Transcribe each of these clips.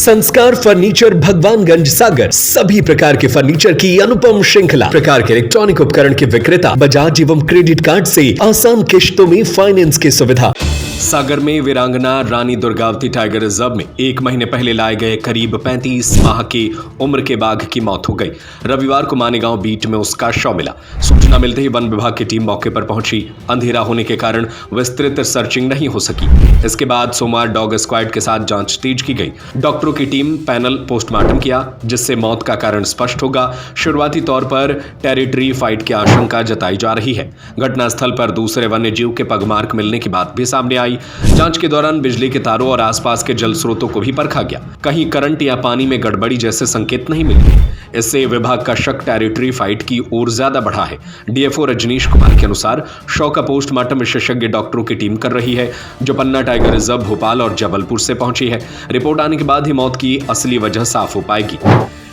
संस्कार फर्नीचर भगवानगंज सागर सभी प्रकार के फर्नीचर की अनुपम श्रृंखला, प्रकार के इलेक्ट्रॉनिक उपकरण के विक्रेता, बजाज एवं क्रेडिट कार्ड से आसान किश्तों में फाइनेंस की सुविधा। सागर में वीरांगना रानी दुर्गावती टाइगर रिजर्व में 1 महीने पहले लाए गए करीब 35 माह की उम्र के बाघ की मौत हो गई। रविवार को मानेगांव बीट में उसका शव मिला। सूचना मिलते ही वन विभाग की टीम मौके पर पहुंची। अंधेरा होने के कारण विस्तृत सर्चिंग नहीं हो सकी। इसके बाद सोमवार डॉग स्क्वाड के साथ जांच तेज की गई। डॉक्टरों की टीम पैनल पोस्टमार्टम किया, जिससे मौत का कारण स्पष्ट होगा। शुरुआती तौर पर टेरिटरी फाइट की आशंका जताई जा रही है। घटनास्थल पर दूसरे वन्य जीव के पगमार्क मिलने की बात भी सामने आई। जांच के दौरान बिजली के तारों और आसपास के जल स्रोतों को भी परखा गया। कहीं करंट या पानी में गड़बड़ी जैसे संकेत नहीं मिले। इससे विभाग का शक टेरिटरी फाइट की ओर ज्यादा बढ़ा है। डीएफओ रजनीश कुमार के अनुसार शव का पोस्टमार्टम विशेषज्ञ डॉक्टरों की टीम कर रही है, जो पन्ना टाइगर रिजर्व भोपाल और जबलपुर से पहुंची है। रिपोर्ट आने के बाद ही मौत की असली वजह साफ हो पाएगी।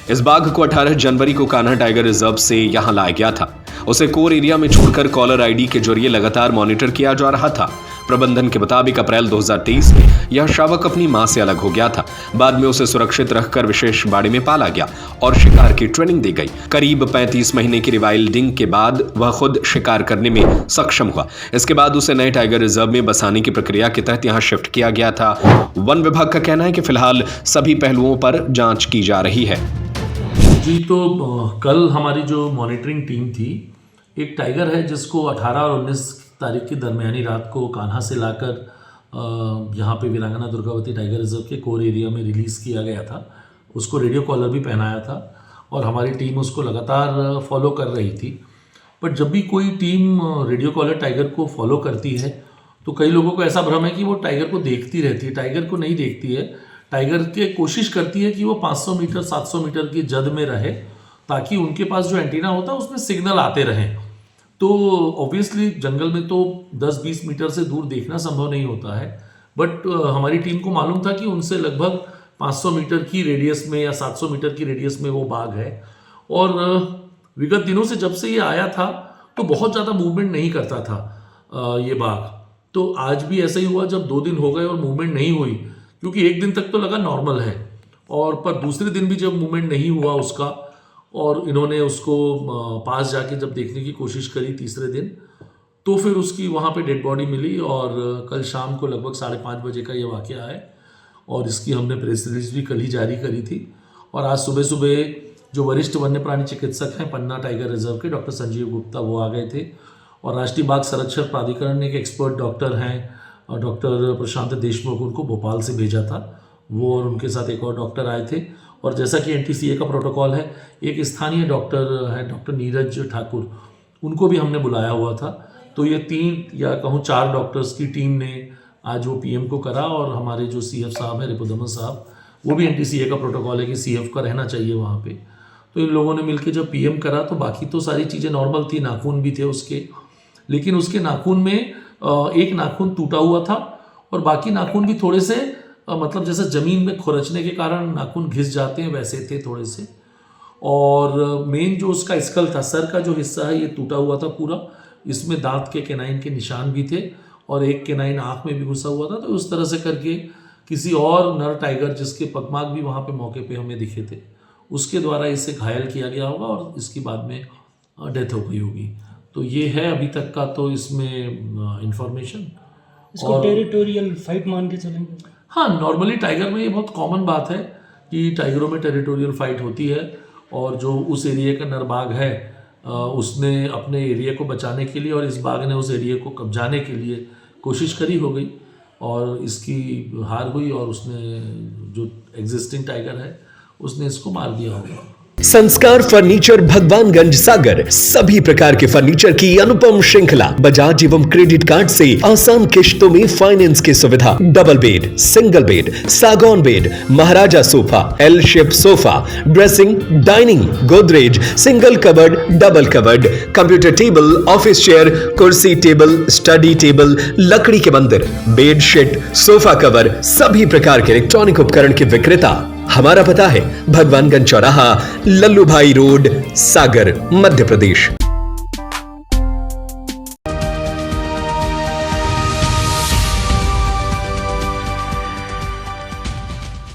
इस बाघ को 18 जनवरी को कान्हा टाइगर रिजर्व से यहां लाया गया था। उसे कोर एरिया में छोड़कर कॉलर आईडी के जरिए लगातार मॉनिटर किया जा रहा था। प्रबंधन के मुताबिक अप्रैल 2023 में यह शावक अपनी मां से अलग हो गया था। बाद में उसे सुरक्षित रखकर विशेष बाड़े में पाला गया और शिकार की ट्रेनिंग दी गई। करीब 35 महीने की रिवाइल्डिंग के बाद वह खुद शिकार करने में सक्षम हुआ। इसके बाद उसे नए टाइगर रिजर्व में बसाने की प्रक्रिया के तहत यहां शिफ्ट किया गया था। वन विभाग का कहना है कि फिलहाल सभी पहलुओं पर जांच की जा रही है। जी, तो कल हमारी जो मॉनिटरिंग टीम थी, एक टाइगर है जिसको 18 और 19 तारीख की दरमियानी रात को कान्हा से लाकर यहाँ पे वीरांगना दुर्गावती टाइगर रिजर्व के कोर एरिया में रिलीज़ किया गया था। उसको रेडियो कॉलर भी पहनाया था और हमारी टीम उसको लगातार फॉलो कर रही थी। बट जब भी कोई टीम रेडियो कॉलर टाइगर को फॉलो करती है तो कई लोगों को ऐसा भ्रम है कि वो टाइगर को देखती रहती है। टाइगर को नहीं देखती है। टाइगर के कोशिश करती है कि वो 500 मीटर 700 मीटर की जद में रहे, ताकि उनके पास जो एंटीना होता है उसमें सिग्नल आते रहें। तो ऑब्वियसली जंगल में तो 10-20 मीटर से दूर देखना संभव नहीं होता है। बट हमारी टीम को मालूम था कि उनसे लगभग 500 मीटर की रेडियस में या 700 मीटर की रेडियस में वो बाघ है। और विगत दिनों से जब से ये आया था तो बहुत ज़्यादा मूवमेंट नहीं करता था ये बाघ। तो आज भी ऐसा ही हुआ जब 2 दिन हो गए और मूवमेंट नहीं हुई, क्योंकि 1 दिन तक तो लगा नॉर्मल है, और पर दूसरे दिन भी जब मूवमेंट नहीं हुआ उसका और इन्होंने उसको पास जाके जब देखने की कोशिश करी तीसरे दिन, तो फिर उसकी वहाँ पे डेड बॉडी मिली। और कल शाम को लगभग 5:30 बजे का ये वाक़या है और इसकी हमने प्रेस रिलीज भी कल ही जारी करी थी। और आज सुबह सुबह जो वरिष्ठ वन्य प्राणी चिकित्सक हैं पन्ना टाइगर रिजर्व के, डॉक्टर संजीव गुप्ता, वो आ गए थे। और राष्ट्रीय बाघ संरक्षण प्राधिकरण ने एक एक्सपर्ट डॉक्टर हैं डॉक्टर प्रशांत देशमुख, उनको भोपाल से भेजा था। वो और उनके साथ एक और डॉक्टर आए थे। और जैसा कि एनटीसीए का प्रोटोकॉल है, एक स्थानीय डॉक्टर है डॉक्टर नीरज ठाकुर, उनको भी हमने बुलाया हुआ था। तो ये 3 या कहूँ 4 डॉक्टर्स की टीम ने आज वो पीएम को करा। और हमारे जो सीएफ साहब हैं रिपुदमन साहब, वो भी एनटीसीए का प्रोटोकॉल है कि सीएफ का रहना चाहिए वहाँ पे। तो इन लोगों ने मिलकर जब पीएम करा तो बाकी तो सारी चीज़ें नॉर्मल थी। नाखून भी थे उसके, लेकिन उसके नाखून में एक नाखून टूटा हुआ था और बाकी नाखून भी थोड़े से मतलब जैसे ज़मीन में खुरचने के कारण नाखून घिस जाते हैं वैसे थे थोड़े से। और मेन जो उसका स्कल था, सर का जो हिस्सा है, ये टूटा हुआ था पूरा। इसमें दांत के केनाइन के निशान भी थे और एक केनाइन आँख में भी घुसा हुआ था। तो उस तरह से करके किसी और नर टाइगर जिसके पगमार्क भी वहाँ पे मौके पे हमें दिखे थे, उसके द्वारा इसे घायल किया गया होगा और इसकी बाद में डेथ हो गई होगी। तो ये है अभी तक का तो इसमें इंफॉर्मेशन। इसको टेरिटोरियल फाइट मान के चलेंगे? हाँ, नॉर्मली टाइगर में ये बहुत कॉमन बात है कि टाइगरों में टेरिटोरियल फाइट होती है। और जो उस एरिया का नर बाघ है उसने अपने एरिया को बचाने के लिए और इस बाघ ने उस एरिया को कब्जाने के लिए कोशिश करी हो गई और इसकी हार हुई और उसने जो एग्जिस्टिंग टाइगर है उसने इसको मार दिया होगा। संस्कार फर्नीचर भगवानगंज सागर सभी प्रकार के फर्नीचर की अनुपम श्रृंखला, बजाज एवं क्रेडिट कार्ड से आसान किश्तों में फाइनेंस की सुविधा। डबल बेड, सिंगल बेड, सागौन bed, Maharaja sofa, L shape sofa, dressing, dining, Godrej, single cupboard, double cupboard, computer table, office chair, कुर्सी टेबल, स्टडी टेबल, लकड़ी के मंदिर, बेडशीट, सोफा कवर, सभी प्रकार के इलेक्ट्रॉनिक उपकरण के विक्रेता। हमारा पता है भगवानगंज चौराहा, लल्लू भाई रोड, सागर, मध्य प्रदेश।